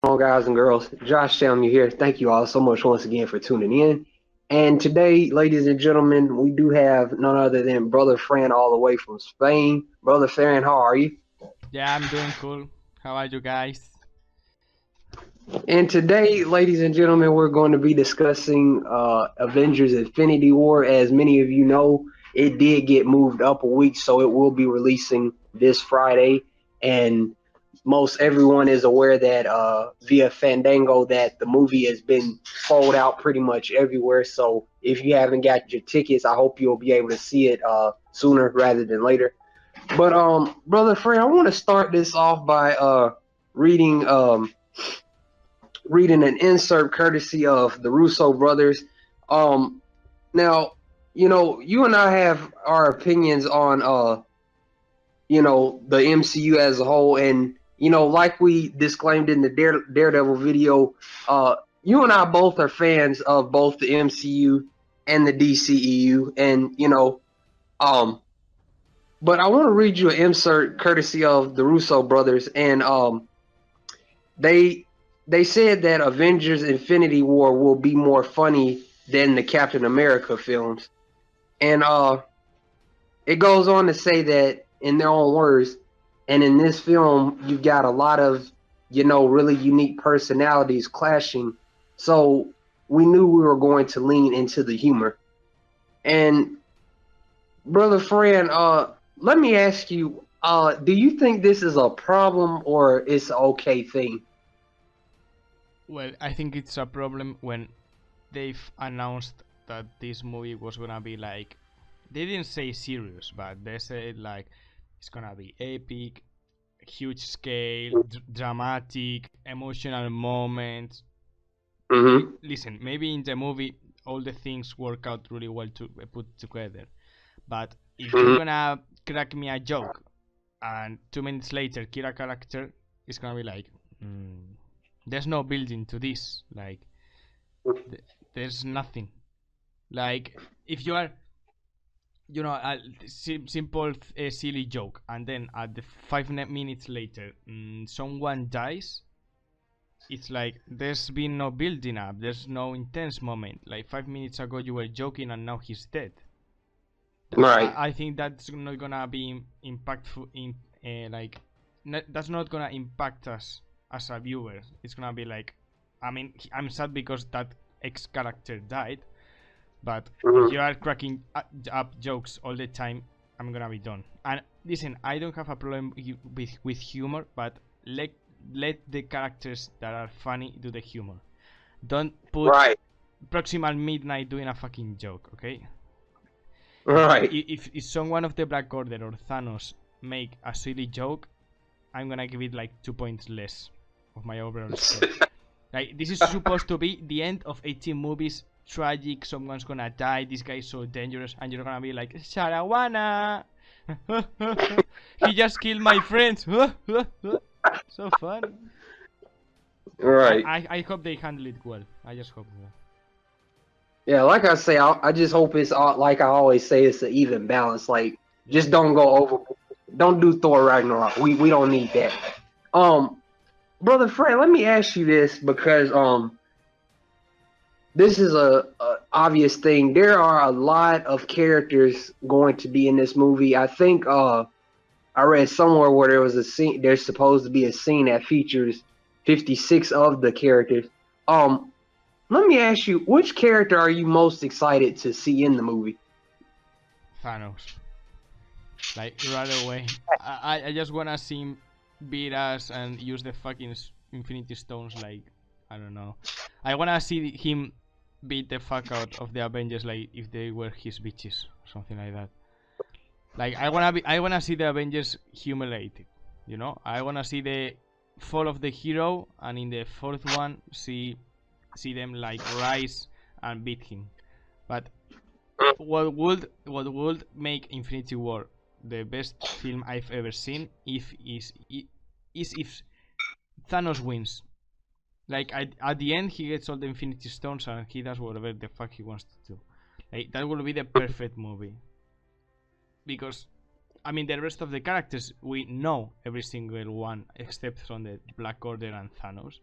on, guys and girls? Josh Shelmy here. Thank you all so much once again for tuning in. And today, ladies and gentlemen, we do have none other than Brother Fran all the way from Spain. Brother Fran, how are you? Yeah, I'm doing cool. How are you guys? And today, ladies and gentlemen, we're going to be discussing Avengers Infinity War. As many of you know, it did get moved up a week, so it will be releasing this Friday. And most everyone is aware that via Fandango that the movie has been sold out pretty much everywhere. So if you haven't got your tickets, I hope you'll be able to see it sooner rather than later. But brother Fred, I want to start this off by reading reading an insert courtesy of the Russo brothers. Um, Now, you and I have our opinions on the MCU as a whole, and like we disclaimed in the Daredevil video, you and I both are fans of both the MCU and the DCEU, and um, but I want to read you an insert courtesy of the Russo brothers, and they they said that Avengers Infinity War will be more funny than the Captain America films. And it goes on to say that in their own words, and in this film you've got a lot of, really unique personalities clashing. So we knew we were going to lean into the humor. And brother Fran, let me ask you, do you think this is a problem or it's an okay thing? Well, I think it's a problem when they've announced that this movie was gonna be like. They didn't say serious, but they said like it's gonna be epic, huge scale, dramatic, emotional moments. Mm-hmm. Listen, maybe in the movie all the things work out really well to put together, but if you're Mm-hmm. gonna crack me a joke and 2 minutes later kill a character, it's gonna be like, there's no building to this. Like, there's nothing. Like, if you are, a simple silly joke, and then at the 5 minutes later, someone dies. It's like there's been no building up. There's no intense moment. Like 5 minutes ago you were joking, and now he's dead. Right. I think that's not gonna be impactful in like that's not gonna impact us as a viewer. It's gonna be like, I mean, I'm sad because that X character died, but if Mm-hmm. you are cracking up jokes all the time, I'm gonna be done. And listen, I don't have a problem with humor, but let the characters that are funny do the humor. Don't put Right. Proximal Midnight doing a fucking joke, okay? Right. If someone of the Black Order or Thanos make a silly joke, I'm gonna give it like 2 points less of my overall score. Like, this is supposed to be the end of 18 movies, tragic, someone's gonna die, this guy is so dangerous, and you're gonna be like, Sharawana! He just killed my friends! So fun. Right. I hope they handle it well. I just hope so. Yeah, like I say, I just hope it's like I always say, it's an even balance. Like, just don't go over, don't do Thor Ragnarok. We don't need that. Um, brother Fred, let me ask you this because this is a obvious thing. There are a lot of characters going to be in this movie. I think I read somewhere where there was a scene. There's supposed to be a scene that features 56 of the characters. Um, Let me ask you, which character are you most excited to see in the movie? Thanos. Like, right away. I just wanna see him beat us and use the fucking Infinity Stones, like, I don't know. I wanna see him beat the fuck out of the Avengers, like if they were his bitches, something like that. Like, I wanna see the Avengers humiliated, I wanna see the fall of the hero, and in the fourth one see them like rise and beat him. But what would make Infinity War the best film I've ever seen is if Thanos wins. Like, at the end, he gets all the Infinity Stones and he does whatever the fuck he wants to do. Like, that would be the perfect movie. Because, I mean, the rest of the characters we know every single one except from the Black Order and Thanos.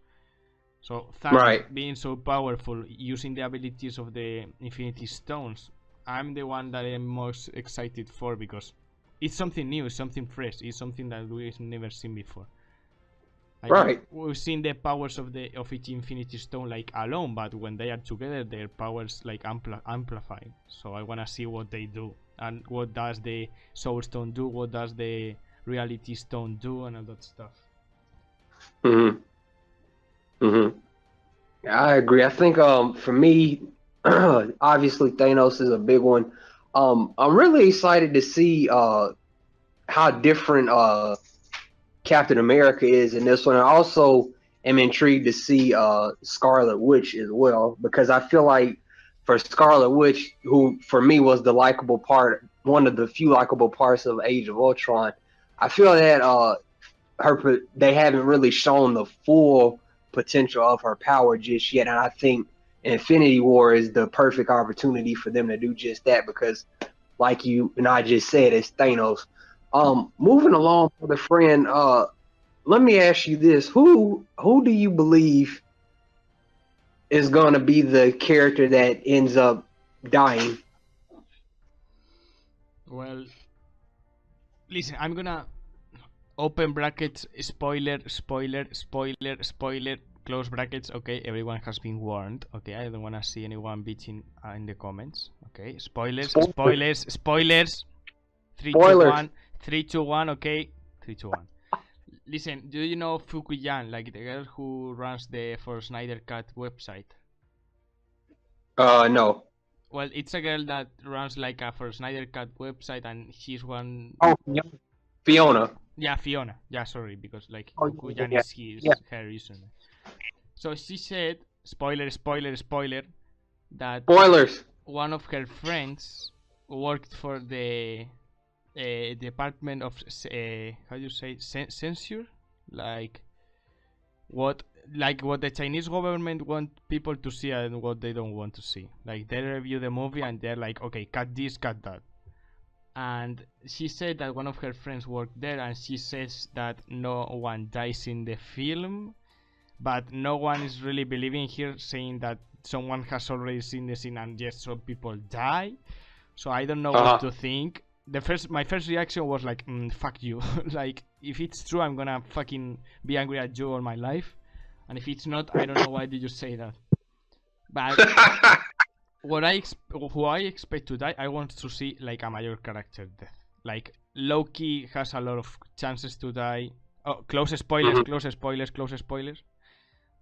So Thanos Right. being so powerful, using the abilities of the Infinity Stones, I'm the one that I'm most excited for because it's something new, it's something fresh, it's something that we've never seen before. Like Right. we've seen the powers of each Infinity Stone like alone, but when they are together, their powers like amplify. So I wanna see what they do and what does the Soul Stone do, what does the Reality Stone do, and all that stuff. Mhm. Mhm. Yeah, I agree. I think for me, obviously Thanos is a big one. I'm really excited to see how different Captain America is in this one. I also am intrigued to see Scarlet Witch as well because I feel like for Scarlet Witch, who for me was the likable part, one of the few likable parts of Age of Ultron, I feel that they haven't really shown the full potential of her power just yet, and I think Infinity War is the perfect opportunity for them to do just that because, like you and I just said, it's Thanos. Moving along with a friend, let me ask you this: who do you believe is going to be the character that ends up dying? Well, listen, I'm gonna open brackets, spoiler, spoiler, spoiler, spoiler, close brackets. Okay, everyone has been warned. Okay, I don't wanna see anyone bitching in the comments. Okay, spoilers, spoilers, spoilers. 3, 2, Spoilers. 1, 3, 2, 1. Okay, 3, 2, 1. Listen, do you know Fukuyan, like the girl who runs the For Snyder Cut website? No. Well, it's a girl that runs like a For Snyder Cut website, and she's one. Oh, Fiona. Yeah, Fiona. Yeah, sorry, because like Oh, Fukuyan yeah, is yeah. her username. So she said, spoiler, spoiler, spoiler, that Spoilers. one of her friends worked for the department of how do you say censure, like what what the Chinese government want people to see and what they don't want to see. Like they review the movie and they're like, okay, cut this, cut that. And she said that one of her friends worked there, and she says that no one dies in the film, but no one is really believing here, saying that someone has already seen the scene and yes, some people die. So I don't know what to think. My first reaction was like, fuck you. Like if it's true, I'm gonna fucking be angry at you all my life, and if it's not, I don't know why did you say that. But who I expect to die, I want to see like a major character death. Like Loki has a lot of chances to die. Oh, close spoilers, close spoilers, close spoilers.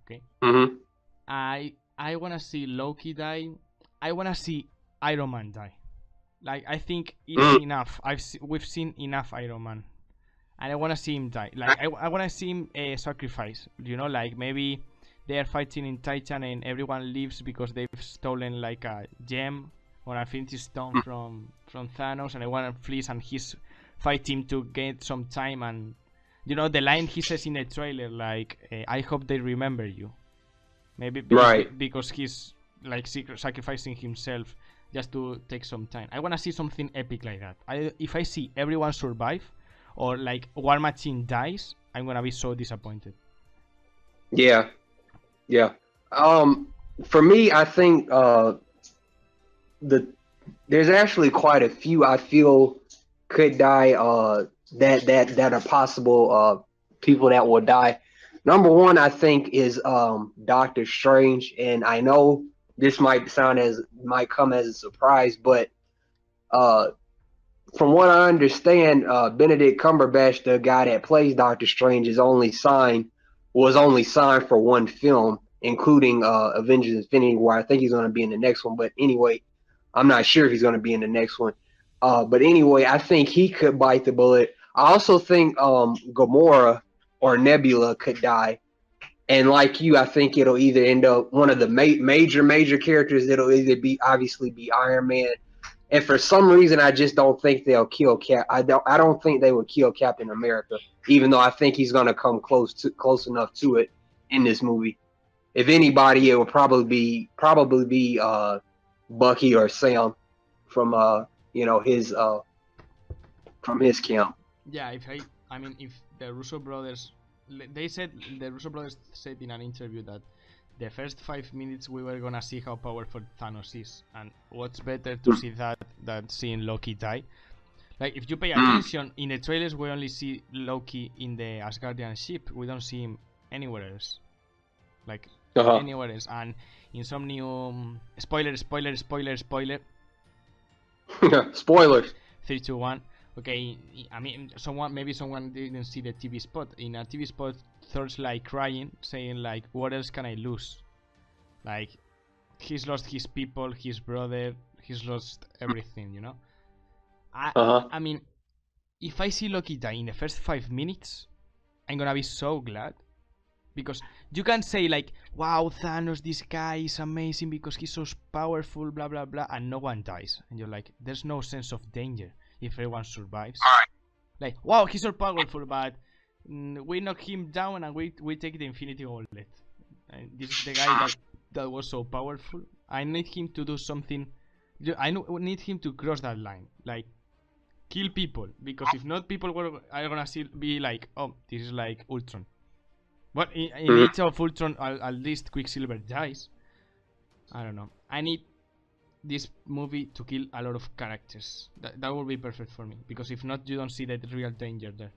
Okay. I wanna see Loki die. I wanna see Iron Man die. Like I think it's enough. We've seen enough Iron Man, and I wanna see him die. Like I wanna see him sacrifice. You know, like maybe they are fighting in Titan and everyone leaves because they've stolen like a gem or an Infinity Stone from Thanos, and everyone flees and he's fighting to get some time. And you know the line he says in the trailer, like I hope they remember you. Maybe because he's like sacrificing himself just to take some time. I want to see something epic like that. If I see everyone survive or like War Machine dies, I'm gonna be so disappointed. Yeah. For me, I think there's actually quite a few I feel could die. That are possible. People that will die. Number one, I think, is Doctor Strange, and I know this might come as a surprise, but from what I understand, Benedict Cumberbatch, the guy that plays Doctor Strange, was only signed for one film, including Avengers: Infinity War. I think he's going to be in the next one, but anyway, I'm not sure if he's going to be in the next one. But anyway, I think he could bite the bullet. I also think Gamora or Nebula could die. And like you, I think it'll either end up one of the major characters. It'll either be Iron Man, and for some reason, I just don't think they'll kill Cap. I don't think they would kill Captain America, even though I think he's gonna come close enough to it in this movie. If anybody, it will probably be Bucky or Sam from his camp. Yeah, if the Russo brothers they said, the Russo brothers said in an interview that the first 5 minutes we were gonna see how powerful Thanos is, and what's better to see that than seeing Loki die? Like, if you pay attention, in the trailers we only see Loki in the Asgardian ship. We don't see him anywhere else. Like, anywhere else. And in some new... spoiler. Spoilers. 3, 2, 1. Okay, I mean, maybe someone didn't see the TV spot. In a TV spot, Thor's like crying, saying like, what else can I lose? Like, he's lost his people, his brother, he's lost everything, you know? I mean, if I see Loki die in the first 5 minutes, I'm gonna be so glad. Because you can say like, wow, Thanos, this guy is amazing because he's so powerful, blah blah blah, and no one dies. And you're like, there's no sense of danger if everyone survives. Like, wow, he's so powerful, but we knock him down and we take the Infinity Gauntlet. And this is the guy that was so powerful. I need him to do something. I need him to cross that line. Like, kill people. Because if not, people are gonna be like, oh, this is like Ultron. But in Age of Ultron, at least Quicksilver dies. I don't know. I need this movie to kill a lot of characters. That would be perfect for me. Because if not, you don't see that real danger there.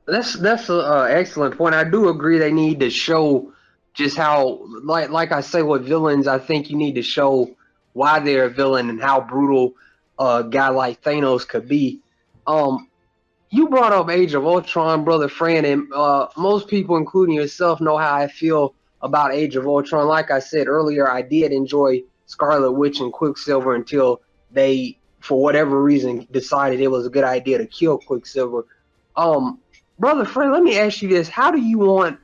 That's an excellent point. I do agree they need to show just how, like I say with villains, I think you need to show why they're a villain and how brutal a guy like Thanos could be. You brought up Age of Ultron, brother Fran, and most people, including yourself, know how I feel about Age of Ultron. Like I said earlier, I did enjoy Scarlet Witch and Quicksilver until they, for whatever reason, decided it was a good idea to kill Quicksilver. Brother Fran, let me ask you this. How do you want,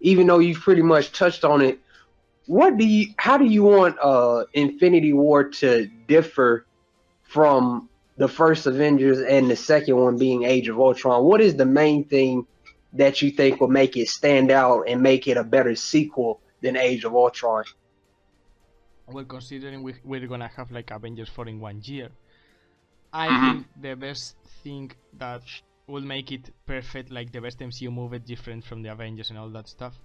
even though you've pretty much touched on it, how do you want Infinity War to differ from the first Avengers and the second one being Age of Ultron? What is the main thing that you think will make it stand out and make it a better sequel than Age of Ultron? Well, considering we're gonna have like Avengers 4 in 1 year, I think the best thing that will make it perfect, like the best MCU movie different from the Avengers and all that stuff,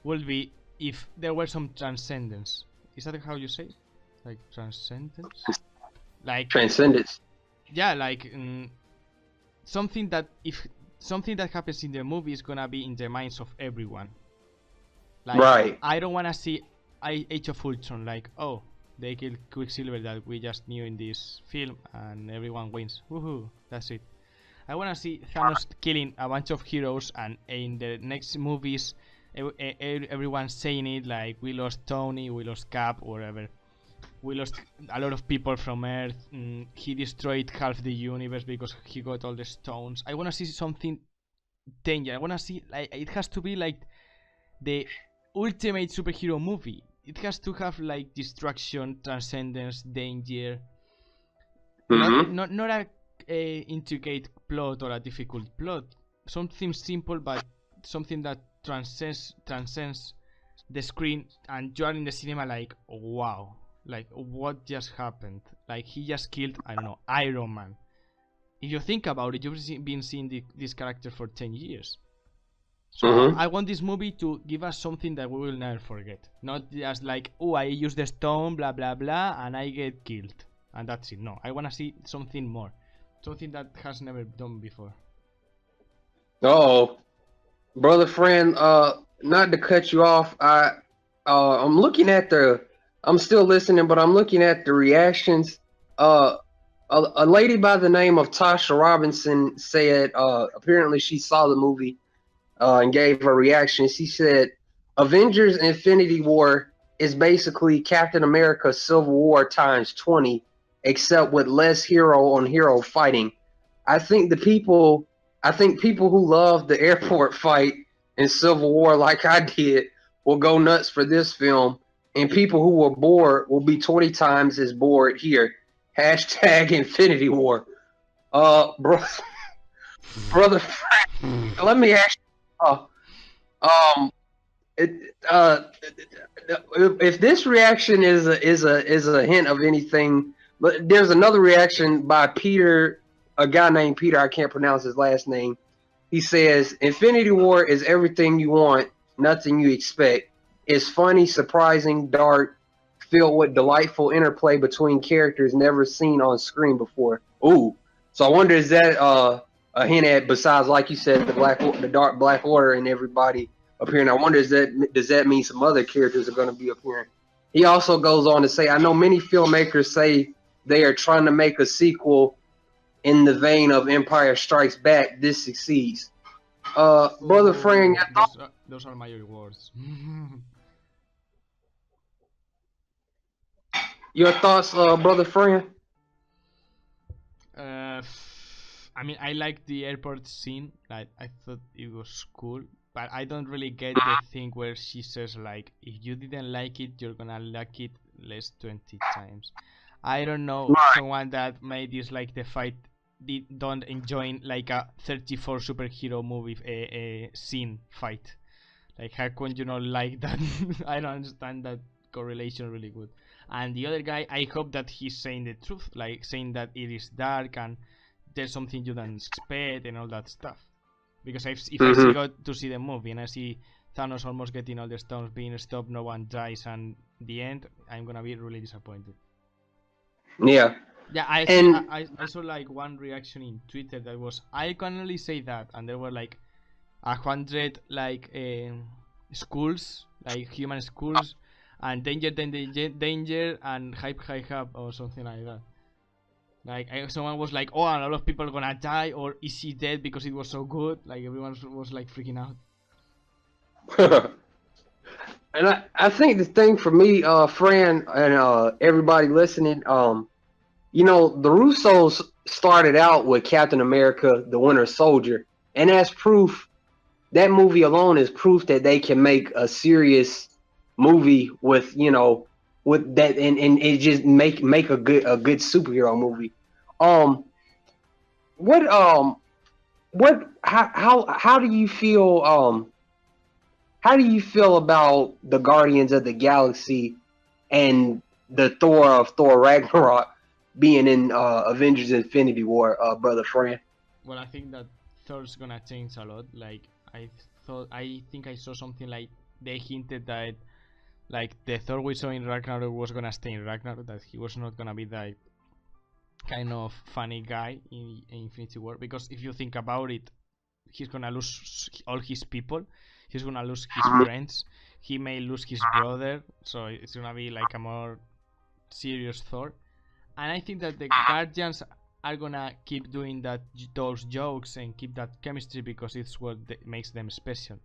will be if there were some transcendence. Is that how you say it? Like transcendence? Like transcendence. Yeah, like something that happens in the movie is gonna be in the minds of everyone. Like, right. I don't wanna see Age of Ultron like, oh, they killed Quicksilver that we just knew in this film and everyone wins. Woohoo, that's it. I wanna see Thanos killing a bunch of heroes and in the next movies everyone saying it like, we lost Tony, we lost Cap, whatever. We lost a lot of people from Earth. He destroyed half the universe because he got all the stones. I wanna see something danger. I wanna see, like, it has to be like the ultimate superhero movie. It has to have like destruction, transcendence, danger. Not a intricate plot or a difficult plot. Something simple, but something that transcends the screen, and you are in the cinema like, wow. Like, what just happened? Like, he just killed, I don't know, Iron Man. If you think about it, you've been seeing this character for 10 years. So I want this movie to give us something that we will never forget. Not just like, oh, I use the stone, blah, blah, blah, and I get killed. And that's it. No, I want to see something more. Something that has never done before. Oh, brother Fran, not to cut you off, I'm looking at I'm still listening, but I'm looking at the reactions. A lady by the name of Tasha Robinson said, apparently she saw the movie and gave her reaction. She said, Avengers Infinity War is basically Captain America Civil War times 20, except with less hero on hero fighting. I think people who love the airport fight in Civil War like I did will go nuts for this film. And people who were bored will be 20 times as bored here. Hashtag Infinity War. Brother Frank, let me ask you, if this reaction is a hint of anything, but there's another reaction by Peter a guy named Peter. I can't pronounce his last name. He says, "Infinity War is everything you want, nothing you expect. It's funny, surprising, dark, filled with delightful interplay between characters never seen on screen before." Ooh, so I wonder, is that a hint at, besides, like you said, the dark Black Order and everybody appearing? I wonder, does that mean some other characters are going to be appearing? He also goes on to say, "I know many filmmakers say they are trying to make a sequel in the vein of Empire Strikes Back. This succeeds." Brother Frank, those are my words. your thoughts, Brother Frank? I mean, I like the airport scene. Like, I thought it was cool, but I don't really get the thing where she says, like, if you didn't like it, you're gonna like it less 20 times. I don't know, someone that may dislike the fight don't enjoy like a 34 superhero movie a scene fight. Like, how can you not like that? I don't understand that correlation really good. And the other guy, I hope that he's saying the truth, like saying that it is dark and there's something you don't expect and all that stuff. Because if I go to see the movie and I see Thanos almost getting all the stones being stopped, no one dies, and the end, I'm gonna be really disappointed. Yeah. Yeah, I saw like one reaction in Twitter that was, I can only say that, and there were like 100 like schools, like human schools, and danger, and hype or something like that. Like, someone was like, oh, a lot of people are gonna die, or is he dead because it was so good? Like, everyone was like freaking out. And I think the thing for me, Fran, and everybody listening, you know, the Russos started out with Captain America, the Winter Soldier, and that's proof. That movie alone is proof that they can make a serious movie with, you know, with that, and it just make a good superhero movie. What how do you feel how do you feel about the Guardians of the Galaxy and the Thor of Thor Ragnarok being in Avengers Infinity War, Brother Fran? Well, I think that Thor's gonna change a lot. Like, I think I saw something like they hinted that like the Thor we saw in Ragnarok was gonna stay in Ragnarok, that he was not gonna be that kind of funny guy in Infinity War. Because if you think about it, he's gonna lose all his people, he's gonna lose his friends, he may lose his brother, so it's gonna be like a more serious Thor. And I think that the Guardians are gonna keep doing those jokes and keep that chemistry, because it's what makes them special.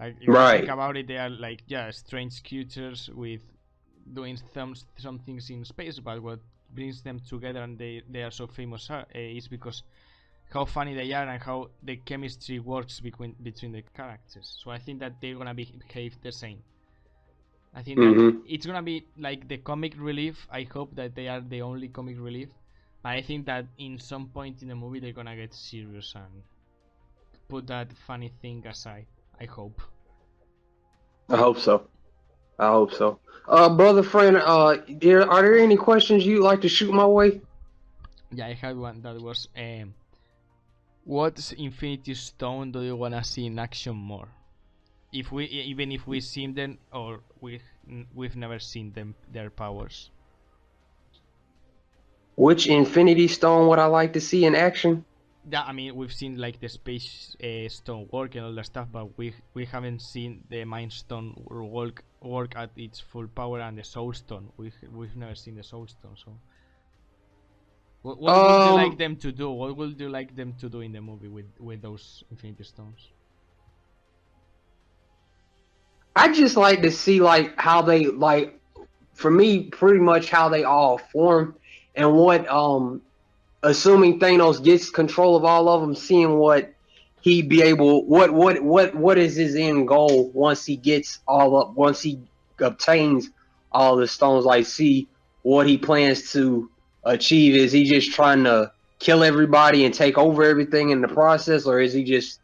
Like, if you think about it, they are like, yeah, strange creatures with doing some things in space, but what brings them together and they are so famous is because how funny they are and how the chemistry works between the characters. So I think that they're gonna behave the same. I think that it's gonna be like the comic relief. I hope that they are the only comic relief, but I think that in some point in the movie they're gonna get serious and put that funny thing aside. I hope. I hope so. I hope so. Brother Fran, are there any questions you'd like to shoot my way? Yeah, I had one that was, what Infinity Stone do you wanna see in action more? Even if we've seen them, or we've never seen their powers. Which Infinity Stone would I like to see in action? Yeah, I mean, we've seen like the space stone work and all that stuff, but we haven't seen the Mind Stone work at its full power, and the Soul Stone. We've never seen the Soul Stone. So, what would you like them to do? What would you like them to do in the movie with those Infinity Stones? I just like to see like how they, like, for me, pretty much how they all form, and what assuming Thanos gets control of all of them, seeing what he'd be able, what is his end goal once he gets once he obtains all the stones. Like, see what he plans to achieve. Is he just trying to kill everybody and take over everything in the process, or does he just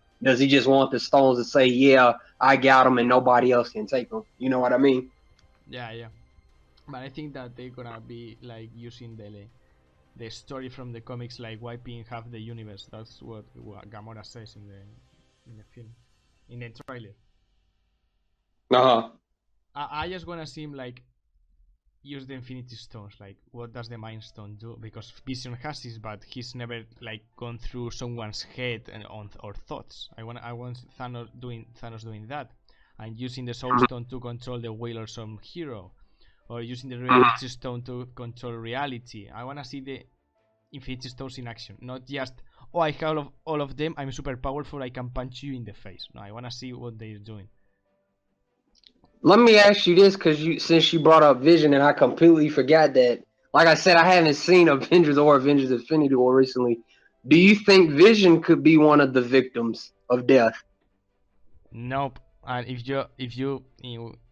want the stones to say, yeah, I got them and nobody else can take them? You know what I mean? Yeah. But I think that they're gonna be like using the story from the comics, like wiping half the universe. That's what Gamora says in the film, in the trailer. Uh-huh. I just wanna see him like use the Infinity Stones. Like, what does the Mind Stone do? Because Vision has this, but he's never like gone through someone's head and on or thoughts. I want Thanos doing that, and using the Soul Stone to control the will of some hero, or using the Reality Stone to control reality. I wanna see the Infinity Stones in action, not just, oh, I have all of them, I'm super powerful, I can punch you in the face. No, I wanna see what they're doing. Let me ask you this, because since you brought up Vision, and I completely forgot that. Like I said, I haven't seen Avengers or Avengers Infinity War recently. Do you think Vision could be one of the victims of death? Nope. And if you,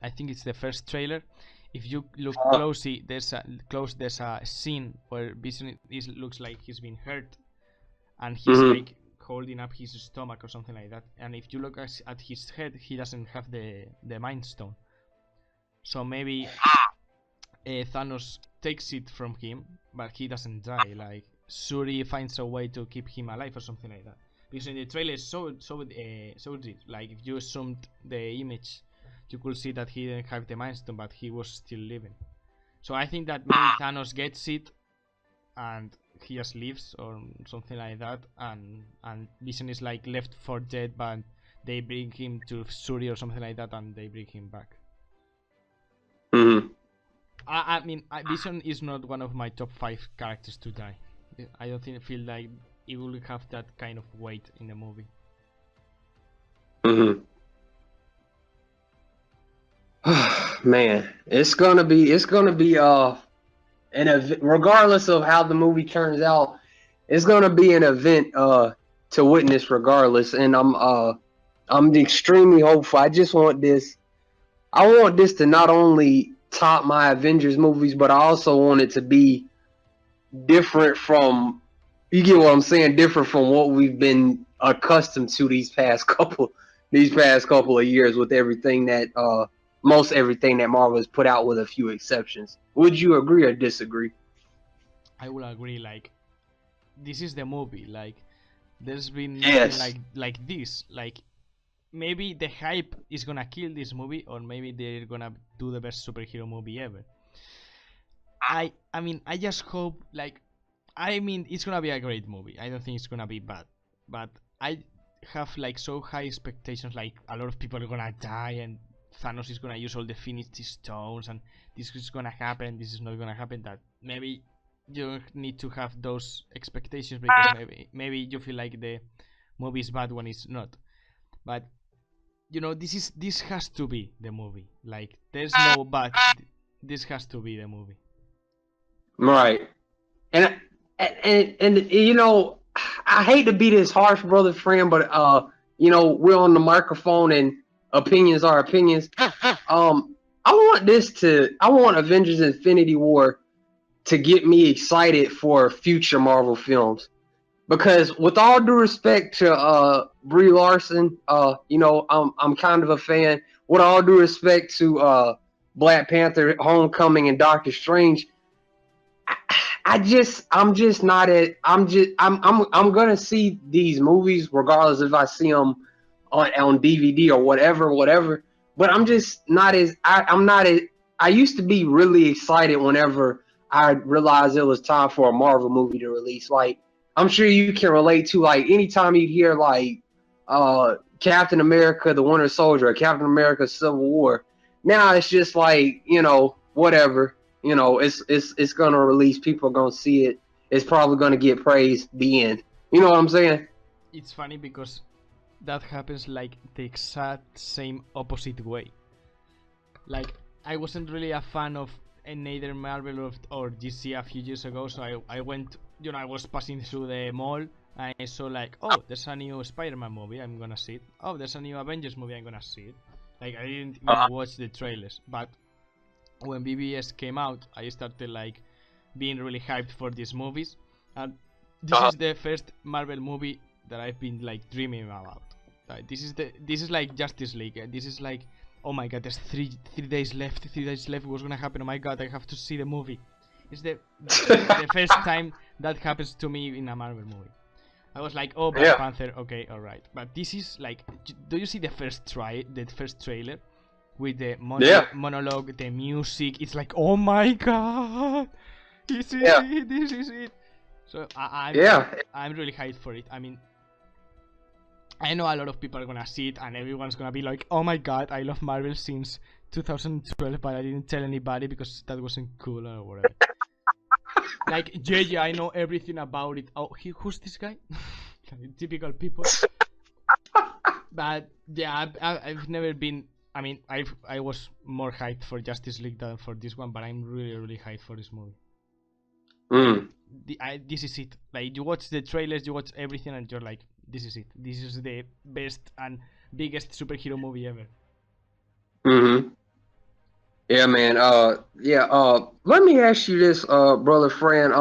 I think it's the first trailer. If you look closely, there's a scene where Vision looks like he's been hurt, and he's like holding up his stomach or something like that. And if you look at his head, he doesn't have the Mind Stone. So maybe Thanos takes it from him, but he doesn't die. Like, Shuri finds a way to keep him alive or something like that. Because in the trailer showed it. Like, if you zoomed the image, you could see that he didn't have the Mind Stone, but he was still living. So I think that maybe Thanos gets it, and he just leaves or something like that, and Vision is like left for dead, but they bring him to Shuri or something like that, and they bring him back. I mean, Vision is not one of my top 5 characters to die. I don't feel like it will have that kind of weight in the movie. Man, it's gonna be an event, regardless of how the movie turns out. It's gonna be an event to witness, regardless. And I'm extremely hopeful. I want this to not only top my Avengers movies, but I also want it to be different from, you get what I'm saying, different from what we've been accustomed to these past couple of years, with everything that most everything that Marvel has put out, with a few exceptions. Would you agree or disagree? I will agree. Like, this is the movie. Like, there's been nothing like this. Like, maybe the hype is gonna kill this movie, or maybe they're gonna do the best superhero movie ever. I mean, I just hope, like, I mean, it's gonna be a great movie. I don't think it's gonna be bad, but I have like so high expectations. Like, a lot of people are gonna die, and Thanos is gonna use all the Infinity Stones, and this is gonna happen, this is not gonna happen. That maybe you need to have those expectations, because maybe you feel like the movie is bad when it's not. But you know, this has to be the movie. Like, there's no but. This has to be the movie. Right. And you know, I hate to be this harsh, brother friend, but you know, we're on the microphone and opinions are opinions. I want Avengers Infinity War to get me excited for future Marvel films. Because with all due respect to Brie Larson, you know, I'm kind of a fan. With all due respect to Black Panther, Homecoming, and Doctor Strange, I'm gonna see these movies regardless if I see them on DVD or whatever. But I'm just not as I used to be really excited whenever I realized it was time for a Marvel movie to release. Like, I'm sure you can relate to, like, anytime you hear like Captain America, the Winter Soldier, or Captain America, Civil War. Now it's just like, you know, whatever. You know, it's gonna release. People are gonna see it. It's probably gonna get praised. The end. You know what I'm saying? It's funny because that happens like the exact same opposite way. Like, I wasn't really a fan of neither Marvel or DC a few years ago, so I went, you know, I was passing through the mall and I saw like, oh, there's a new Spider-Man movie, I'm gonna see it. Oh, there's a new Avengers movie, I'm gonna see it. Like, I didn't even watch the trailers, but when BBS came out, I started like being really hyped for these movies, and this is the first Marvel movie that I've been like dreaming about. This is like Justice League. This is like, oh my god, there's three days left. 3 days left. What's gonna happen? Oh my god, I have to see the movie. It's the first time that happens to me in a Marvel movie. I was like, oh, Black Panther, okay, alright. But this is like, do you see the first trailer with the monologue, the music? It's like, oh my god, this is it, this is it. So I'm really hyped for it. I mean, I know a lot of people are gonna see it and everyone's gonna be like, oh my god, I love Marvel since 2012, but I didn't tell anybody because that wasn't cool or whatever. Like, JJ, I know everything about it. Oh, who's this guy? Typical people. But yeah, I've never been. I mean, I was more hyped for Justice League than for this one, but I'm really hyped for this movie. This is it. Like, you watch the trailers, you watch everything, and you're like, this is it. This is the best and biggest superhero movie ever. Yeah, man. Let me ask you this, brother Fran.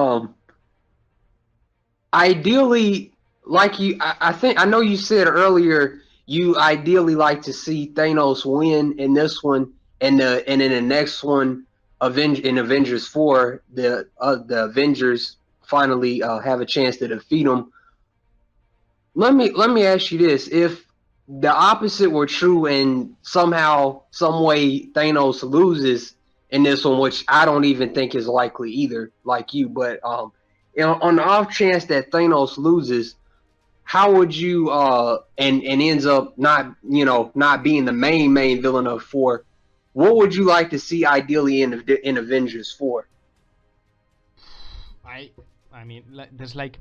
Ideally, like I know you said earlier, you ideally like to see Thanos win in this one, and in the next one, in Avengers 4, the Avengers finally have a chance to defeat him. Let me ask you this: if the opposite were true and somehow, some way, Thanos loses in this one, which I don't even think is likely either, like you, but on the off chance that Thanos loses, how would you and ends up not being the main villain of 4, what would you like to see ideally in Avengers 4? I mean, there's like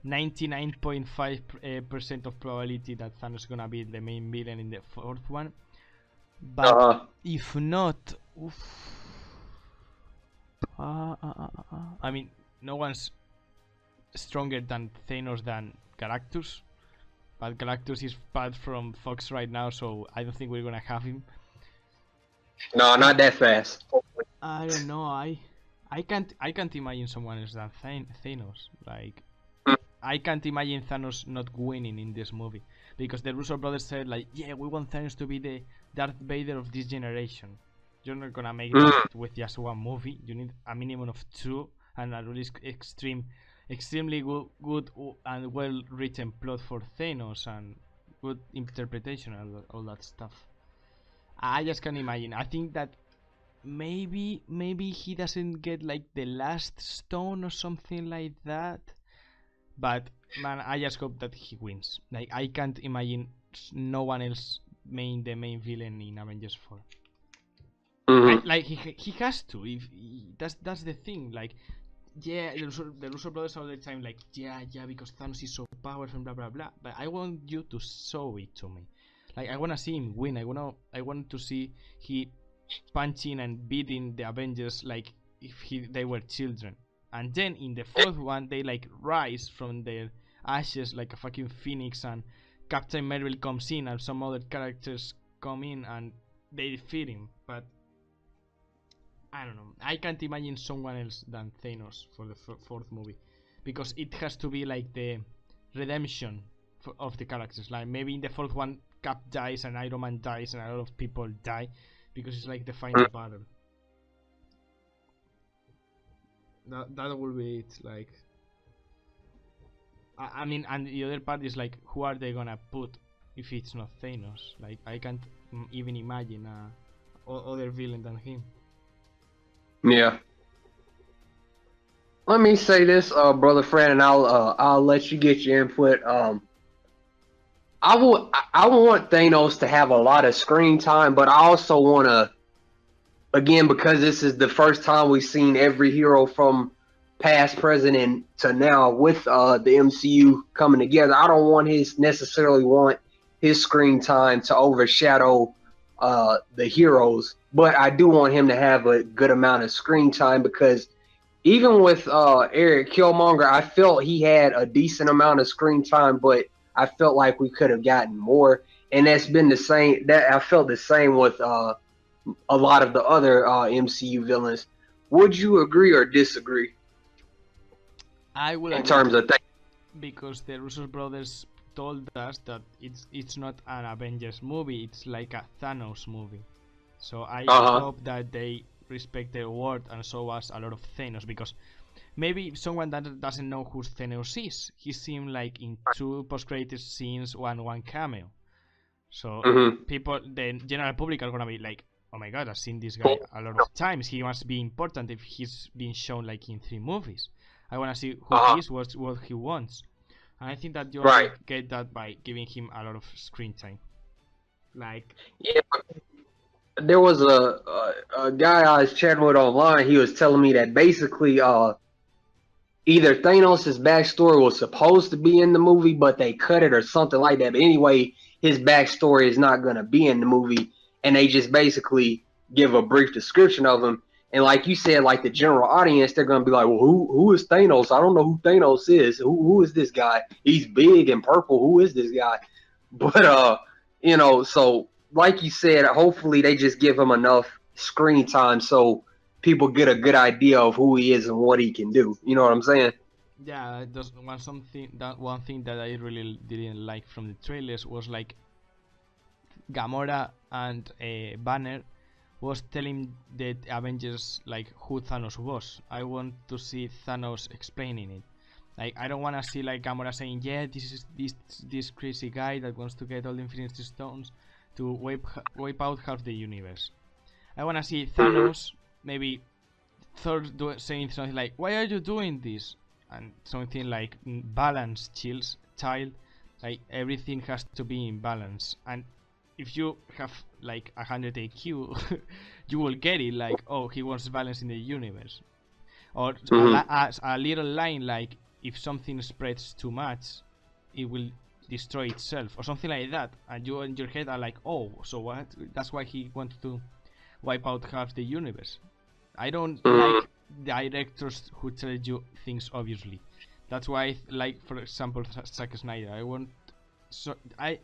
99.5% of probability that Thanos is gonna be the main villain in the 4th one. But if not, I mean, no one's stronger than Thanos than Galactus. But Galactus is banned from Fox right now, so I don't think we're gonna have him. No, not that fast. I don't know. I can't imagine someone else than Thanos. Like, I can't imagine Thanos not winning in this movie, because the Russo brothers said, like, yeah, we want Thanos to be the Darth Vader of this generation. You're not gonna make that with just one movie. You need a minimum of 2 and a really extremely good and well written plot for Thanos and good interpretation and all that stuff. I just can't imagine. I think that maybe he doesn't get like the last stone or something like that. But man, I just hope that he wins. Like, I can't imagine no one else the main villain in Avengers 4. Like he has to. If that's the thing. Like, yeah, the Russo brothers all the time like, yeah, because Thanos is so powerful and blah blah blah. But I want you to show it to me. Like, I wanna see him win. I want to see he punching and beating the Avengers like if they were children. And then in the 4th one, they like rise from their ashes like a fucking phoenix, and Captain Marvel comes in and some other characters come in and they defeat him. But I don't know. I can't imagine someone else than Thanos for the 4th movie, because it has to be like the redemption of the characters. Like, maybe in the 4th one, Cap dies and Iron Man dies and a lot of people die, because it's like the final battle. That will be it. Like, I mean, and the other part is like, who are they gonna put if it's not Thanos? Like, I can't even imagine other villain than him. Yeah. Let me say this, brother Fran, and I'll let you get your input. I want Thanos to have a lot of screen time, but I also want to, again, because this is the first time we've seen every hero from past, present, and to now with the MCU coming together. I don't necessarily want his screen time to overshadow the heroes, but I do want him to have a good amount of screen time, because even with Eric Killmonger, I felt he had a decent amount of screen time, but I felt like we could have gotten more, and that's been the same. That I felt the same with a lot of the other MCU villains. Would you agree or disagree? I would in terms of because the Russo brothers told us that it's not an Avengers movie; it's like a Thanos movie. So I hope that they respect their word and show us a lot of Thanos, because maybe someone that doesn't know who Thanos is, he seemed like in 2 post-credit scenes, one cameo. So people, the general public, are gonna be like, oh my god, I've seen this guy a lot of times. He must be important if he's being shown like in 3 movies. I wanna see who he is, what he wants. And I think that you get that by giving him a lot of screen time. Like, yeah, there was a guy I was chatting with online. He was telling me that basically, either Thanos' backstory was supposed to be in the movie, but they cut it or something like that. But anyway, his backstory is not going to be in the movie, and they just basically give a brief description of him. And like you said, like the general audience, they're going to be like, well, who is Thanos? I don't know who Thanos is. Who is this guy? He's big and purple. Who is this guy? But, you know, so like you said, hopefully they just give him enough screen time so people get a good idea of who he is and what he can do. You know what I'm saying? Yeah, that's one thing that I really didn't like from the trailers was like Gamora and Banner was telling the Avengers like who Thanos was. I want to see Thanos explaining it. Like, I don't want to see like Gamora saying, yeah, this is this crazy guy that wants to get all the Infinity Stones to wipe out half the universe. I want to see Thanos maybe Thor saying something like, why are you doing this? And something like, balance, child. Like, everything has to be in balance. And if you have like 100 IQ, you will get it. Like, oh, he wants balance in the universe. Or a little line like, if something spreads too much, it will destroy itself, or something like that. And you in your head are like, oh, so what? That's why he wanted to wipe out half the universe. I don't like directors who tell you things obviously. That's why, like, for example, Zack Snyder. I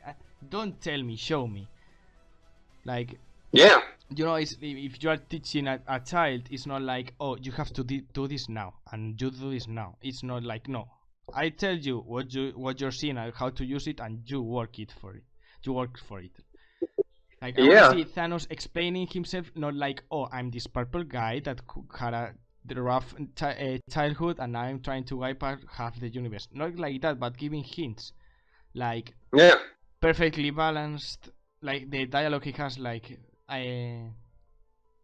don't tell me, show me. Like, yeah, you know, if you are teaching a child, it's not like, oh, you have to do this now and you do this now. It's not like, no, I tell you what you're seeing and how to use it, and you work for it. Like, I want to see Thanos explaining himself, not like, oh, I'm this purple guy that had a rough childhood and now I'm trying to wipe out half the universe. Not like that, but giving hints. Like, perfectly balanced. Like, the dialogue he has, like,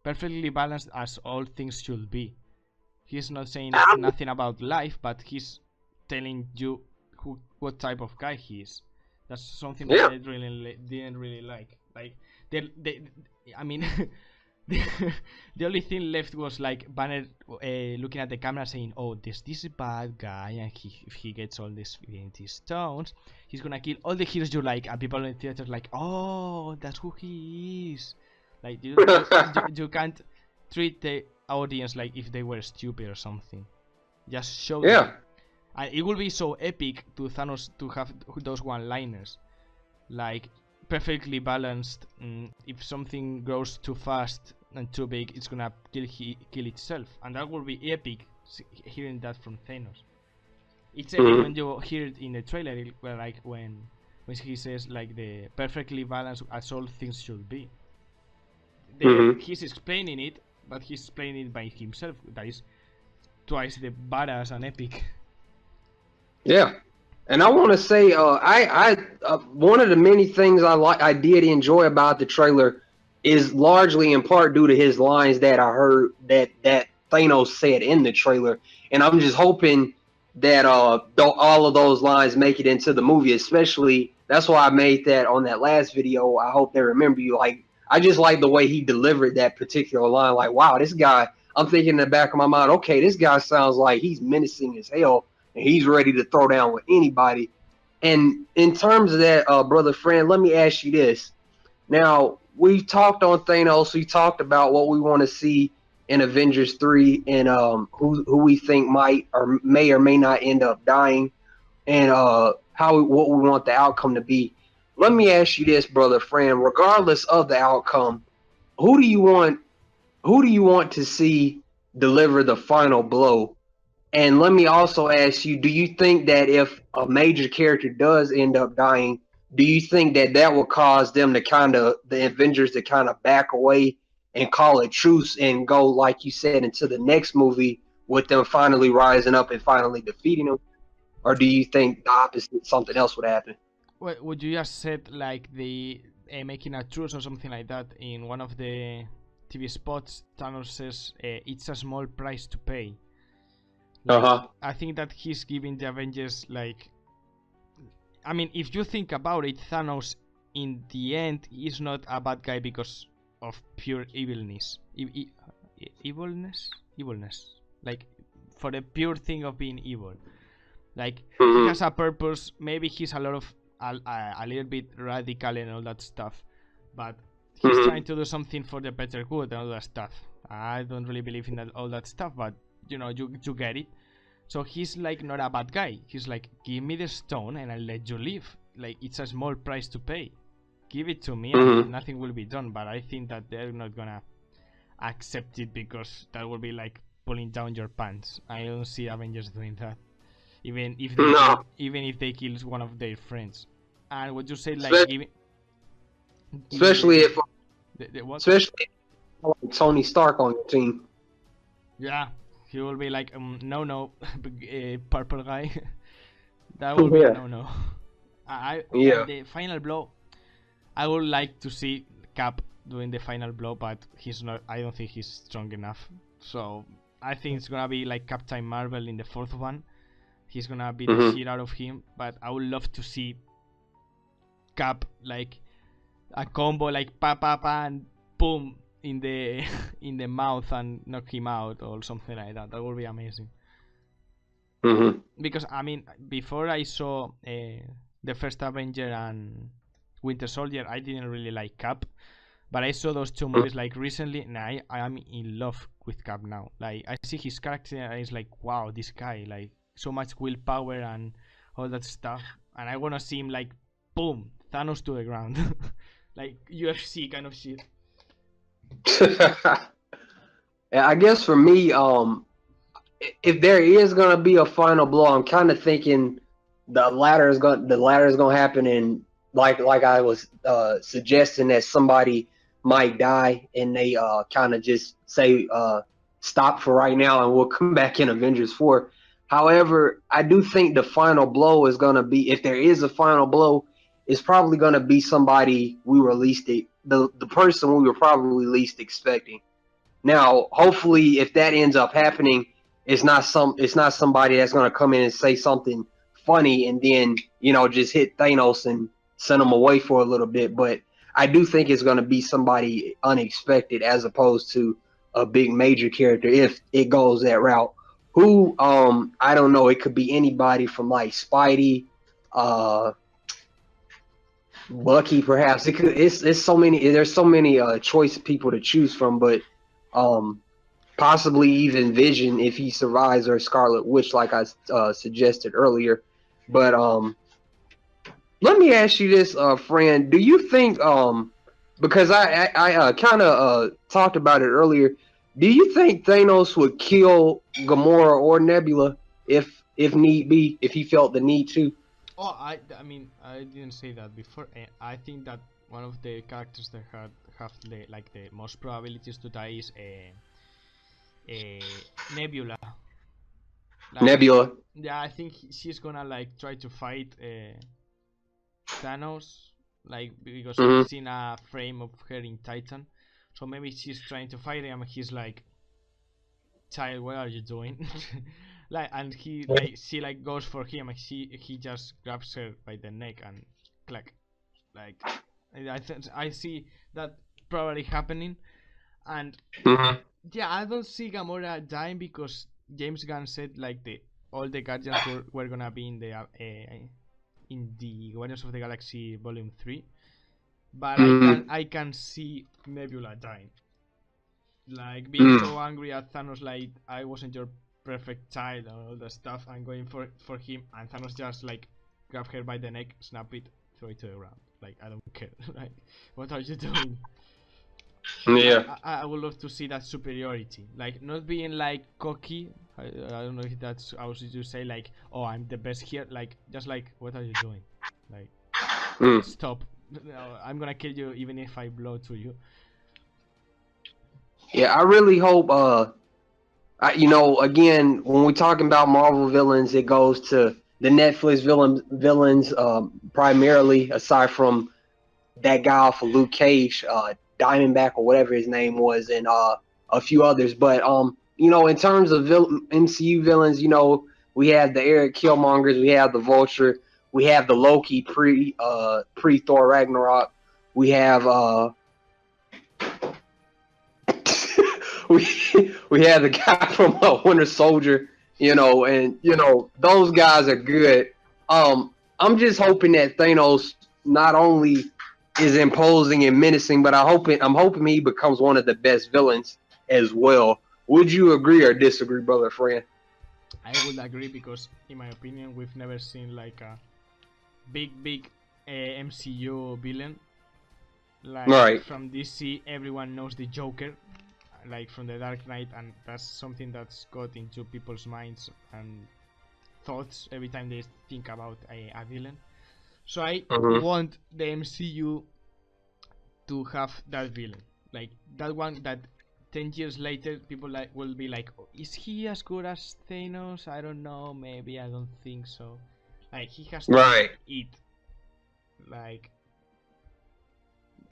perfectly balanced as all things should be. He's not saying nothing about life, but he's telling you what type of guy he is. That's something that I didn't really like. Like, I mean, the only thing left was like Banner looking at the camera saying, "Oh, this bad guy, and if he gets all these Infinity Stones, he's gonna kill all the heroes you like." And people in the theater like, "Oh, that's who he is." Like, you can't treat the audience like if they were stupid or something. Just show them. And it will be so epic to Thanos to have those one-liners, like, perfectly balanced. If something grows too fast and too big, it's gonna kill itself, and that will be epic. Hearing that from Thanos, it's epic when you hear it in the trailer, like when he says like the perfectly balanced as all things should be. He's explaining it, but he's explaining it by himself. That is twice the badass and epic. Yeah, and I want to say, I one of the many things I did enjoy about the trailer is largely in part due to his lines that I heard that Thanos said in the trailer, and I'm just hoping that all of those lines make it into the movie. Especially, that's why I made that on that last video. I hope they remember you. Like, I just like the way he delivered that particular line. Like, wow, this guy. I'm thinking in the back of my mind, okay, this guy sounds like he's menacing as hell. And he's ready to throw down with anybody. And in terms of that, brother friend, let me ask you this. Now, we've talked on Thanos. We talked about what we want to see in Avengers 3 and who we think might or may not end up dying, and what we want the outcome to be. Let me ask you this, brother friend. Regardless of the outcome, who do you want to see deliver the final blow? And let me also ask you, do you think that if a major character does end up dying, do you think that will cause them to the Avengers to kind of back away and call it truce and go, like you said, into the next movie with them finally rising up and finally defeating him? Or do you think the opposite, something else would happen? Well, would you just said like the making a truce or something like that in one of the TV spots? Thanos says it's a small price to pay. Like, I think that he's giving the Avengers like. I mean, if you think about it, Thanos in the end is not a bad guy because of pure evilness. Evilness. Like for the pure thing of being evil. Like he has a purpose. Maybe he's a little bit radical and all that stuff, but he's trying to do something for the better good and all that stuff. I don't really believe in all that stuff, but you know, you get it. So he's like not a bad guy. He's like, give me the stone and I'll let you live. Like it's a small price to pay. Give it to me and nothing will be done. But I think that they're not gonna accept it because that will be like pulling down your pants. I don't see Avengers doing that. Even if they kill one of their friends. And what you say, like especially if what? Especially like Tony Stark on your team. Yeah, he will be like no purple guy. That will be no. The final blow. I would like to see Cap doing the final blow, but he's not. I don't think he's strong enough. So I think it's gonna be like Captain Marvel in the fourth one. He's gonna beat the shit out of him, but I would love to see Cap like a combo like pa pa pa and boom in the in the mouth and knock him out or something like that. That would be amazing. Because I mean, before I saw the first Avenger and Winter Soldier, I didn't really like Cap, but I saw those two movies like recently, and I am in love with Cap now. Like I see his character, and it's like, wow, this guy like. So much willpower and all that stuff, and I wanna see him like, boom, Thanos to the ground, like UFC kind of shit. I guess for me, if there is gonna be a final blow, I'm kind of thinking the latter is gonna happen, and like I was suggesting that somebody might die, and they kind of just say stop for right now, and we'll come back in Avengers 4. However, I do think the final blow is going to be, if there is a final blow, it's probably going to be somebody we were least, the person we were probably least expecting. Now, hopefully, if that ends up happening, it's not somebody that's going to come in and say something funny and then, you know, just hit Thanos and send him away for a little bit. But I do think it's going to be somebody unexpected as opposed to a big major character if it goes that route. Who I don't know. It could be anybody from like Spidey, Bucky, perhaps. It's so many. There's so many choice people to choose from, but possibly even Vision if he survives, or Scarlet Witch, like I suggested earlier. But let me ask you this, friend. Do you think because I kind of talked about it earlier. Do you think Thanos would kill Gamora or Nebula if need be, if he felt the need to? Oh, I mean, I didn't say that before. I think that one of the characters that have the most probabilities to die is Nebula. Like, Nebula. Yeah, I think she's gonna like try to fight Thanos, like because I've seen a frame of her in Titan. So maybe she's trying to fight him, and he's like, "Child, what are you doing?" Like, and she like goes for him, and he just grabs her by the neck and clack. Like, I see that probably happening, and yeah, I don't see Gamora dying because James Gunn said like all the Guardians were gonna be in the Guardians of the Galaxy Volume 3. But I can see Nebula dying. Like being so angry at Thanos, like I wasn't your perfect child and all that stuff. I'm going for him, and Thanos just like grab her by the neck, snap it, throw it to the ground. Like I don't care. Like what are you doing? Yeah. I would love to see that superiority. Like not being like cocky. I don't know if that's how you say like, oh, I'm the best here. Like just like what are you doing? Like stop. No, I'm gonna kill you even if I blow to you. Yeah, I really hope. Again, when we're talking about Marvel villains, it goes to the Netflix villains primarily. Aside from that guy off of Luke Cage, Diamondback or whatever his name was, and a few others. But in terms of MCU villains, we have the Eric Killmongers, we have the Vulture, we have the Loki pre Thor Ragnarok, we have we we had the guy from Winter Soldier, and those guys are good. I'm just hoping that Thanos not only is imposing and menacing, but I'm hoping he becomes one of the best villains as well. Would you agree or disagree, brother friend? I would agree because, in my opinion, we've never seen like a big MCU villain. Like Right. from DC, everyone knows the Joker, like from the Dark Knight, and that's something that's got into people's minds and thoughts every time they think about a villain. So I want the MCU to have that villain, like that one that 10 years later people will be like, oh, is he as good as Thanos? I don't know, maybe, I don't think so. Like he has to eat. Like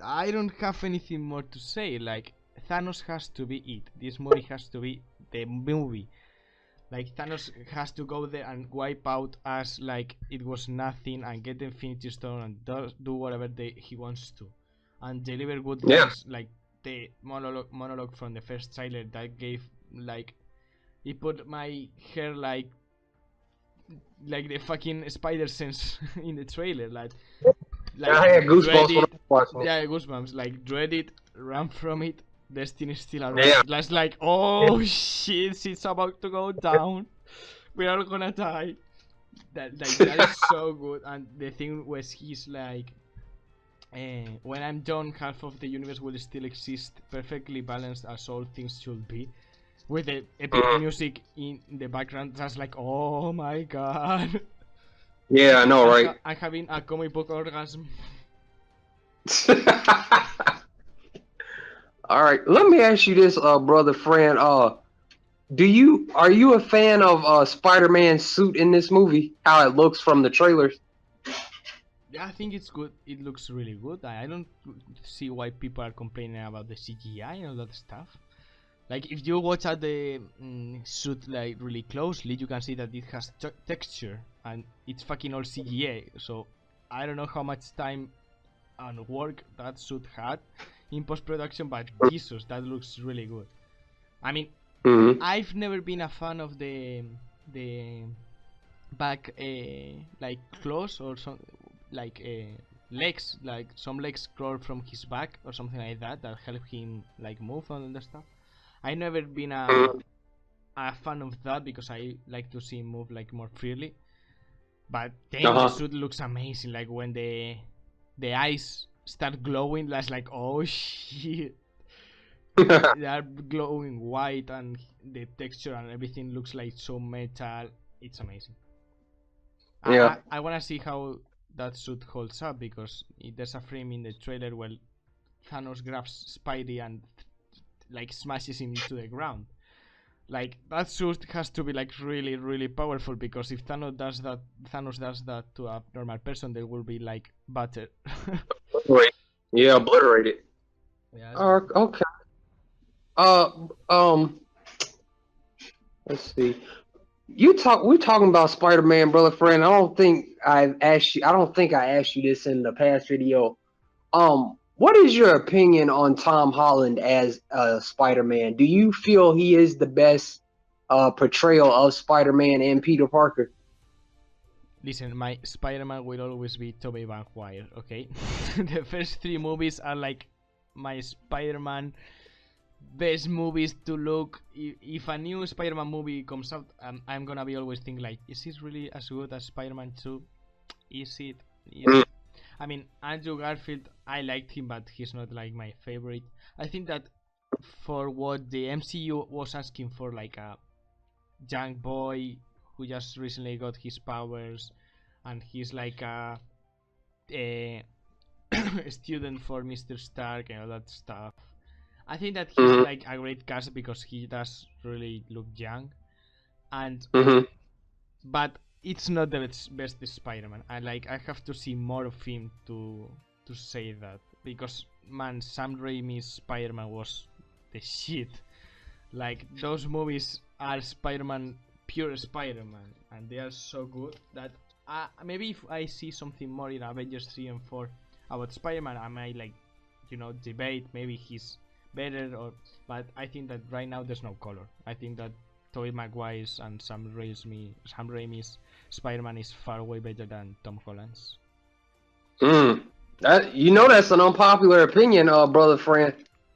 I don't have anything more to say. Like Thanos has to be it. This movie has to be the movie. Like Thanos has to go there and wipe out us like it was nothing and get the Infinity Stone and do whatever he wants to, and deliver good lines like the monologue from the first trailer that gave like it put my hair like the fucking spider sense in the trailer like I had goosebumps. Yeah, goosebumps. Like dread it, run from it. Destiny still around. Yeah. That's like, oh shit, it's about to go down. We are gonna die. That is so good. And the thing was, he's like, when I'm done, half of the universe will still exist, perfectly balanced as all things should be, with the epic music in the background. That's like, oh my god. Yeah, I know, right? I'm having a comic book orgasm. All right, let me ask you this, brother friend. Are you a fan of Spider-Man's suit in this movie? How it looks from the trailers? Yeah, I think it's good. It looks really good. I don't see why people are complaining about the CGI and all that stuff. Like if you watch at the suit like really closely, you can see that it has texture and it's fucking all CGI. So I don't know how much time and work that suit had in post-production, but Jesus, that looks really good. I mean, I've never been a fan of the back like claws or some like legs, like some legs crawl from his back or something like that help him like move and that stuff. I've never been a fan of that because I like to see him move like more freely. But then the suit looks amazing. Like when the eyes start glowing, that's like, oh shit. They are glowing white and the texture and everything looks like so metal. It's amazing. Yeah. I want to see how that suit holds up because there's a frame in the trailer where Thanos grabs Spidey and like smashes him to the ground. Like that suit has to be like really, really powerful because if Thanos does that to a normal person, they will be like battered. Yeah, obliterated. Yeah. Okay. Let's see. We're talking about Spider-Man, brother friend. I don't think I asked you this in the past video. What is your opinion on Tom Holland as Spider-Man? Do you feel he is the best portrayal of Spider-Man and Peter Parker? Listen, my Spider-Man will always be Tobey Maguire, okay? The first 3 movies are like my Spider-Man best movies to look. If a new Spider-Man movie comes out, I'm gonna be always thinking like, is it really as good as Spider-Man 2? Is it? I mean, Andrew Garfield, I liked him, but he's not like my favorite. I think that for what the MCU was asking for, like a young boy who just recently got his powers, and he's like a student for Mr. Stark and all that stuff. I think that he's Mhm. like a great cast because he does really look young, and Mhm. but it's not the best Spider-Man. I have to see more of him to say that, because man, Sam Raimi's Spider-Man was the shit. Like those movies are Spider-Man, pure Spider-Man, and they are so good that maybe if I see something more in Avengers 3 and 4 about Spider-Man, I might like, debate maybe he's better or. But I think that right now there's no color. I think that Tobey Maguire's and Sam Raimi's Spider-Man is far way better than Tom Holland's. Mm. That's an unpopular opinion, brother friend.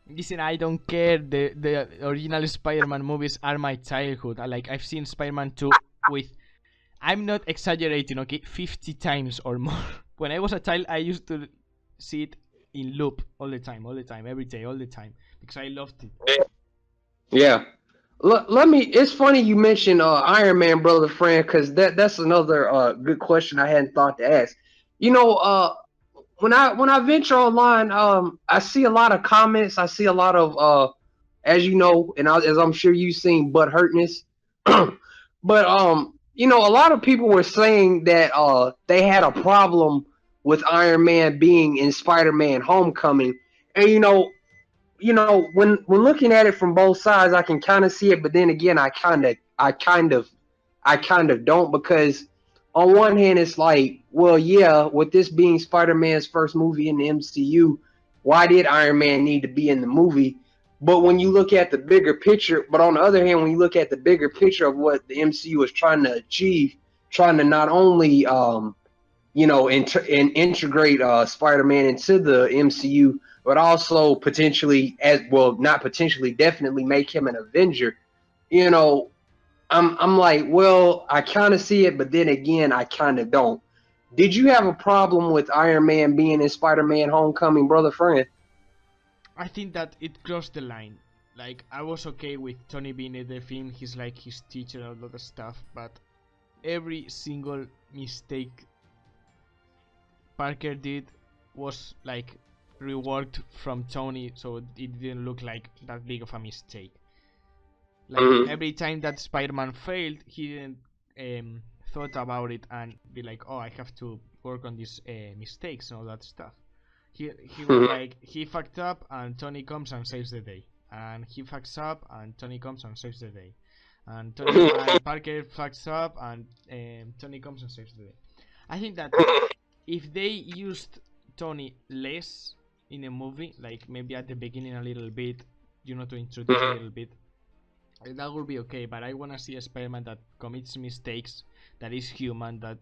Listen, I don't care. The original Spider-Man movies are my childhood. I've seen Spider-Man 2 with, I'm not exaggerating, okay, 50 times or more. When I was a child, I used to see it in loop all the time, every day, all the time, because I loved it. Yeah. Let me. It's funny you mentioned Iron Man, brother friend, because that's another good question I hadn't thought to ask. You know, when I venture online, I see a lot of comments. I see a lot of as you know, and as I'm sure you've seen, butt hurtness. But a lot of people were saying that they had a problem with Iron Man being in Spider-Man: Homecoming, and when looking at it from both sides, I can kind of see it, but then again, I kind of don't, because on one hand, it's like, well, yeah, with this being Spider-Man's first movie in the MCU, why did Iron Man need to be in the movie? But when you look at the bigger picture, but on the other hand, when you look at the bigger picture of what the MCU is trying to achieve, trying to not only and integrate Spider-Man into the MCU, but also potentially, as well, not potentially, definitely make him an Avenger. You know, I'm like, well, I kind of see it, but then again, I kind of don't. Did you have a problem with Iron Man being in Spider-Man: Homecoming, brother friend? I think that it crossed the line. Like, I was okay with Tony being in the film, he's like his teacher and all that stuff, but every single mistake Parker did was like reworked from Tony, so it didn't look like that big of a mistake. Like Mm-hmm. every time that Spider-Man failed, he didn't thought about it and be like, oh, I have to work on these mistakes and all that stuff. He was Mm-hmm. like, he fucked up and Tony comes and saves the day, and he fucks up and Tony comes and saves the day, and Parker fucks up and Tony comes and saves the day. I think that if they used Tony less in a movie, like maybe at the beginning a little bit, to introduce a little bit, that would be okay. But I wanna see a Spider-Man that commits mistakes, that is human, that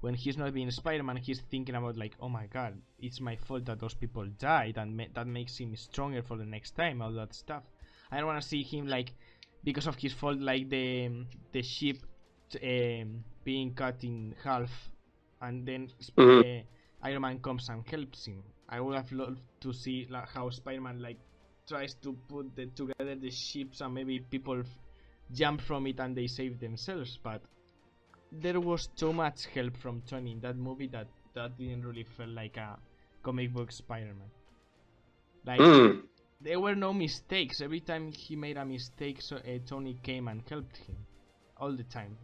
when he's not being Spider-Man, he's thinking about like, oh my god, it's my fault that those people died, and that makes him stronger for the next time, all that stuff. I don't wanna see him like, because of his fault, like the ship being cut in half, and then Mm-hmm. Iron Man comes and helps him. I would have loved to see like, how Spider-Man like tries to put together the ships, and maybe people jump from it and they save themselves. But there was too much help from Tony in that movie that didn't really feel like a comic book Spider-Man. Like, Mm-hmm. there were no mistakes. Every time he made a mistake, so Tony came and helped him all the time.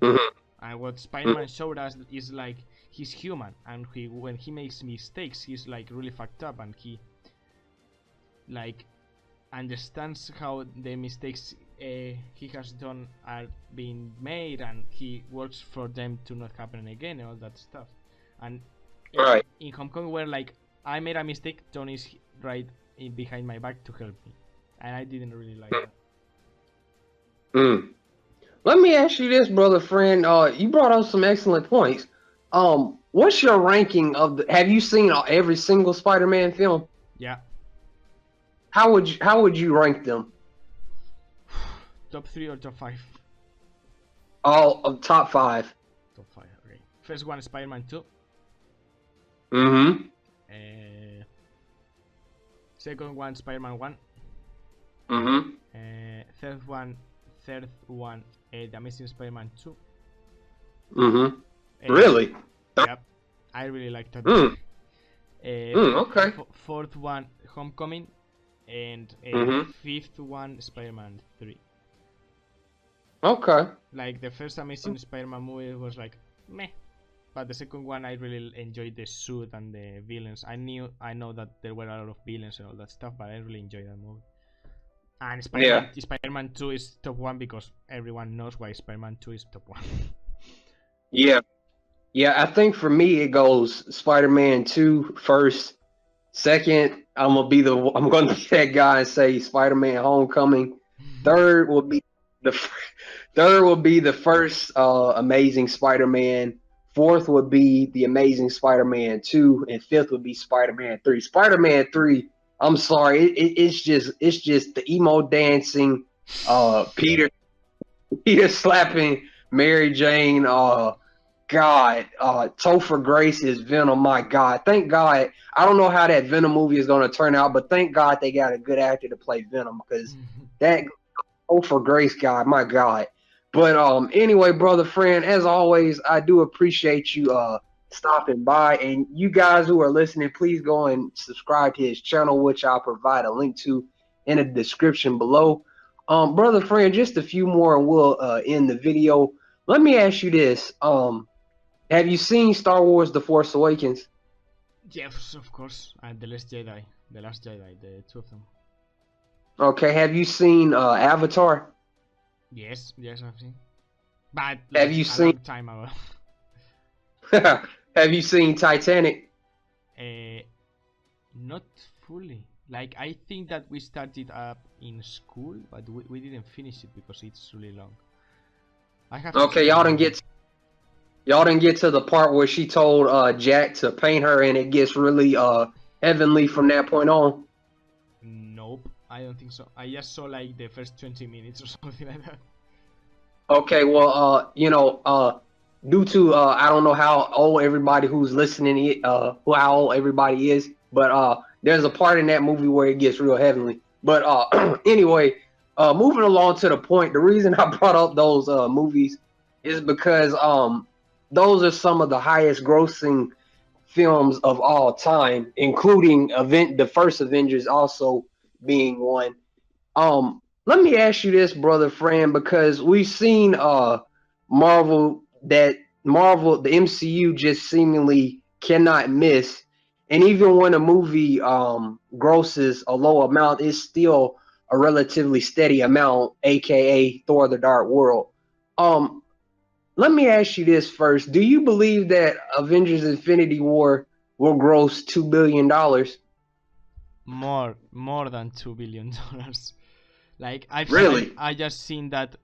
And what Spider-Man showed us is like he's human, and when he makes mistakes, he's like really fucked up, and he like understands how the mistakes he has done are being made, and he works for them to not happen again and all that stuff. And Right. in Homecoming, where like I made a mistake, Tony's right behind my back to help me, and I didn't really like that. Mm. Let me ask you this, brother friend. You brought up some excellent points. What's your ranking of the? Have you seen every single Spider-Man film? Yeah. How would you rank them? Top 3 or top 5? All of top five. Top 5, okay. First one, Spider-Man 2. Mm-hmm. Second one, Spider-Man 1. Mm-hmm. Third one, The Amazing Spider-Man 2. Mm-hmm. Really? Yep, I really like that. Okay. Fourth one, Homecoming. and Mm-hmm. fifth one, Spider-Man 3. Okay. Like the first Amazing Spider-Man movie was like meh, but the second one I really enjoyed the suit and the villains. I know that there were a lot of villains and all that stuff, but I really enjoyed that movie. And Yeah. Spider-Man 2 is top one because everyone knows why Spider-Man 2 is top one. Yeah. Yeah. I think for me it goes Spider-Man 2 first. Second, I'm gonna be that guy and say Spider-Man Homecoming. Third will be the third will be the first Amazing Spider-Man. Fourth would be the Amazing Spider-Man 2, and fifth would be Spider-Man 3. Spider-Man 3, I'm sorry, it's just the emo dancing, Peter slapping Mary Jane, God, Topher Grace is Venom. My God, thank God. I don't know how that Venom movie is going to turn out, but thank God they got a good actor to play Venom because that Topher Grace guy, my God. But anyway, brother friend, as always, I do appreciate you stopping by, and you guys who are listening, please go and subscribe to his channel, which I'll provide a link to in the description below. Brother friend, just a few more, and we'll end the video. Let me ask you this. Have you seen Star Wars: The Force Awakens? Yes, of course. And The Last Jedi. The two of them. Okay. Have you seen Avatar? Yes, I've seen. But Have like you a seen? long time ago. Have you seen Titanic? uh, Not fully. Like I think that we started up in school, but we didn't finish it because it's really long. I have to Okay, check it again. y'all didn't get to the part where she told Jack to paint her, and it gets really heavenly from that point on. Nope, I don't think so. I just saw like the first 20 minutes or something like that. Okay, well, due to I don't know how old everybody who's listening, how old everybody is, but there's a part in that movie where it gets real heavenly. But anyway, moving along to the point, the reason I brought up those movies is because those are some of the highest grossing films of all time, including the first Avengers also being one. Let me ask you this, brother friend, because we've seen Marvel the MCU just seemingly cannot miss, and even when a movie grosses a low amount, it's still a relatively steady amount, aka Thor: The Dark World. Um, Let me ask you this first: do you believe that Avengers: Infinity War will gross $2 billion? More than $2 billion. Like Really? I just seen that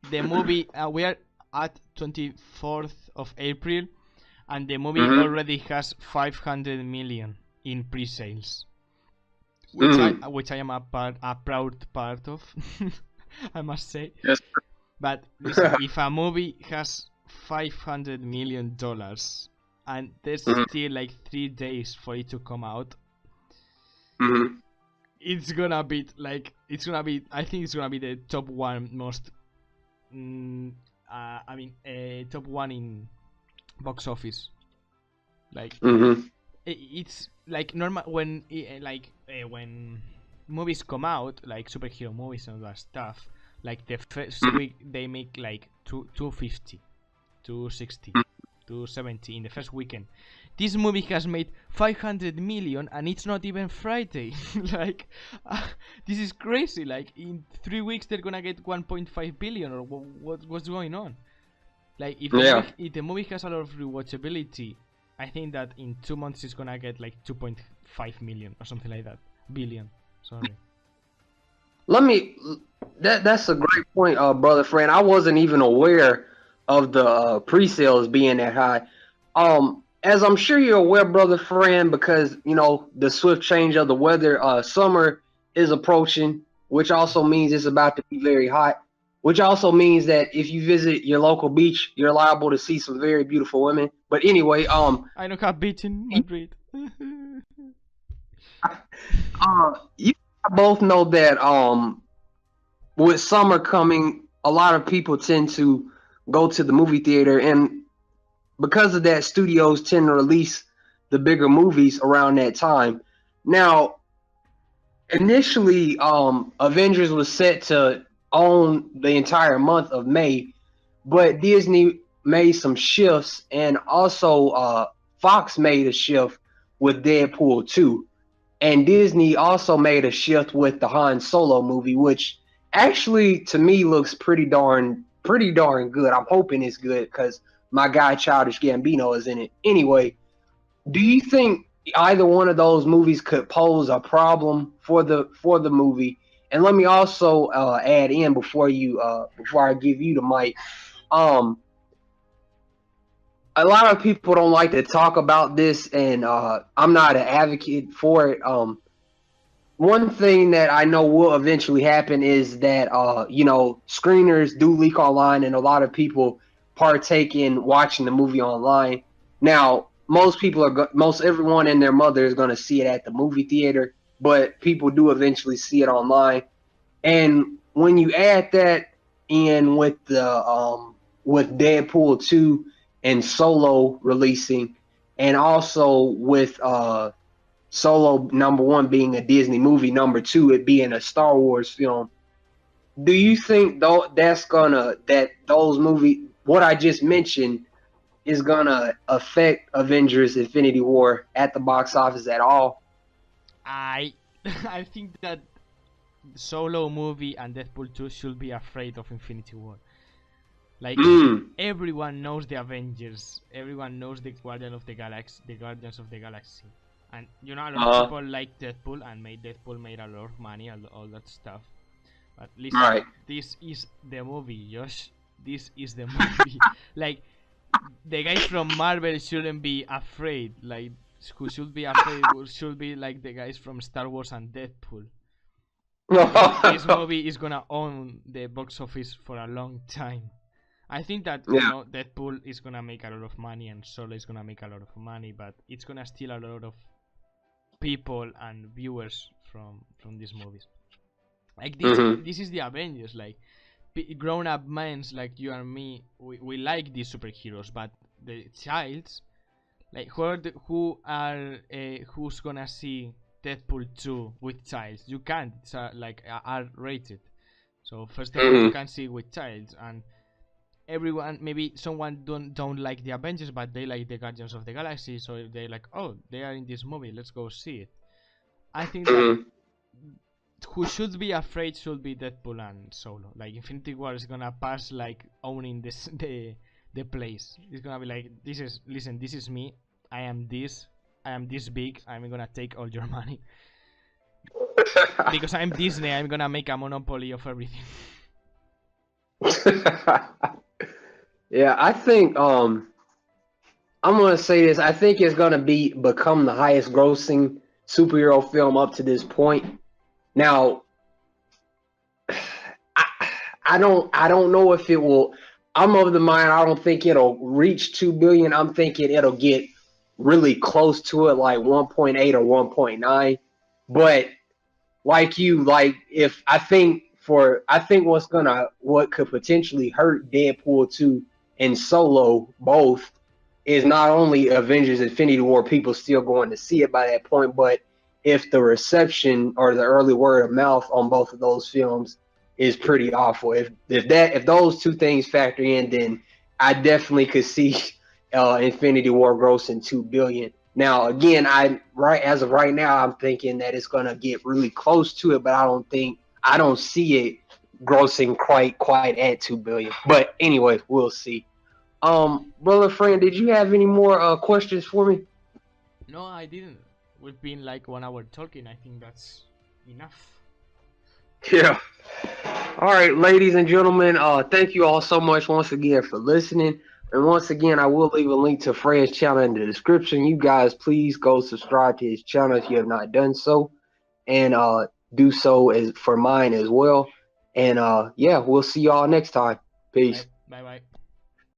the movie. We are at 24th of April, and the movie Mm-hmm. already has 500 million in pre-sales, Mm-hmm. which I am a proud part of. I must say. Yes. But listen, if a movie has $500 million and there's Mhm, still like 3 days for it to come out, mhm. it's gonna be like I think it's gonna be the top one most. Top one in box office. Like Mhm. it's like normal when when movies come out, like superhero movies and all that stuff. Like the first Mhm. week they make like 250, 260, Mhm. 270 in the first weekend. This movie has made 500 million and it's not even Friday. Like this is crazy. Like in 3 weeks they're gonna get 1.5 billion or what's going on? Like Yeah. if the movie has a lot of rewatchability, I think that in 2 months it's gonna get like 2.5 million or something like that. Billion. Sorry. Let me. That's a great point, brother friend. I wasn't even aware of the pre-sales being that high. As I'm sure you're aware, brother friend, because you know the swift change of the weather. Summer is approaching, which also means it's about to be very hot. Which also means that if you visit your local beach, you're liable to see some very beautiful women. But anyway, I don't have beach in Madrid. you both know that with summer coming, a lot of people tend to go to the movie theater, and because of that, studios tend to release the bigger movies around that time. Now, initially, Avengers was set to own the entire month of May, but Disney made some shifts, and also Fox made a shift with Deadpool 2. And Disney also made a shift with the Han Solo movie, which actually to me looks pretty darn good. I'm hoping it's good because my guy Childish Gambino is in it. Anyway, do you think either one of those movies could pose a problem for the movie? And let me also add in before I give you the mic. Um, a lot of people don't like to talk about this, and I'm not an advocate for it. One thing that I know will eventually happen is that screeners do leak online, and a lot of people partake in watching the movie online. Now, most everyone and their mother is going to see it at the movie theater, but people do eventually see it online. And when you add that in with Deadpool 2 and Solo releasing, and also with Solo #1 being a Disney movie, #2 it being a Star Wars film. Do you think though that those movies, what I just mentioned, is gonna affect Avengers: Infinity War at the box office at all? I I think that Solo movie and Deadpool 2 should be afraid of Infinity War. Like everyone knows the Avengers, everyone knows the Guardians of the Galaxy, and a lot of people like Deadpool and Deadpool made a lot of money and all that stuff. But listen, this is the movie, Josh. This is the movie. Like the guys from Marvel shouldn't be afraid. Like who should be afraid should be like the guys from Star Wars and Deadpool. This movie is gonna own the box office for a long time. I think that Deadpool is gonna make a lot of money and Solo is gonna make a lot of money, but it's gonna steal a lot of people and viewers from these movies. Like this is the Avengers. Like grown-up men like you and me, we like these superheroes, but the childs, like who's gonna see Deadpool 2 with childs? You can't. It's like R-rated. So first of all, you can see with childs, and everyone, maybe someone don't like the Avengers, but they like the Guardians of the Galaxy, so they're like, oh, they are in this movie, let's go see it. I think that who should be afraid should be Deadpool and Solo. Like Infinity War is gonna pass like owning the place. It's gonna be like, this is me. I am this big. I'm gonna take all your money. Because I'm Disney, I'm gonna make a monopoly of everything. Yeah, I think I'm gonna say this. I think it's gonna become the highest grossing superhero film up to this point. Now, I don't know if it will. I'm of the mind I don't think it'll reach 2 billion. I'm thinking it'll get really close to it, like 1.8 or 1.9. But if I think what could potentially hurt Deadpool 2 and Solo both is not only Avengers: Infinity War people still going to see it by that point, but if the reception or the early word of mouth on both of those films is pretty awful. If those two things factor in, then I definitely could see Infinity War grossing 2 billion. Now, again, as of right now, I'm thinking that it's gonna get really close to it, but I don't see it grossing quite at 2 billion. But anyway, we'll see. Brother Friend, did you have any more questions for me? No, I didn't. We've been like 1 hour talking. I think that's enough. Yeah. All right, ladies and gentlemen, thank you all so much once again for listening. And once again, I will leave a link to Fred's channel in the description. You guys, please go subscribe to his channel if you have not done so. And do so for mine as well. And yeah, we'll see y'all next time. Peace. Bye bye.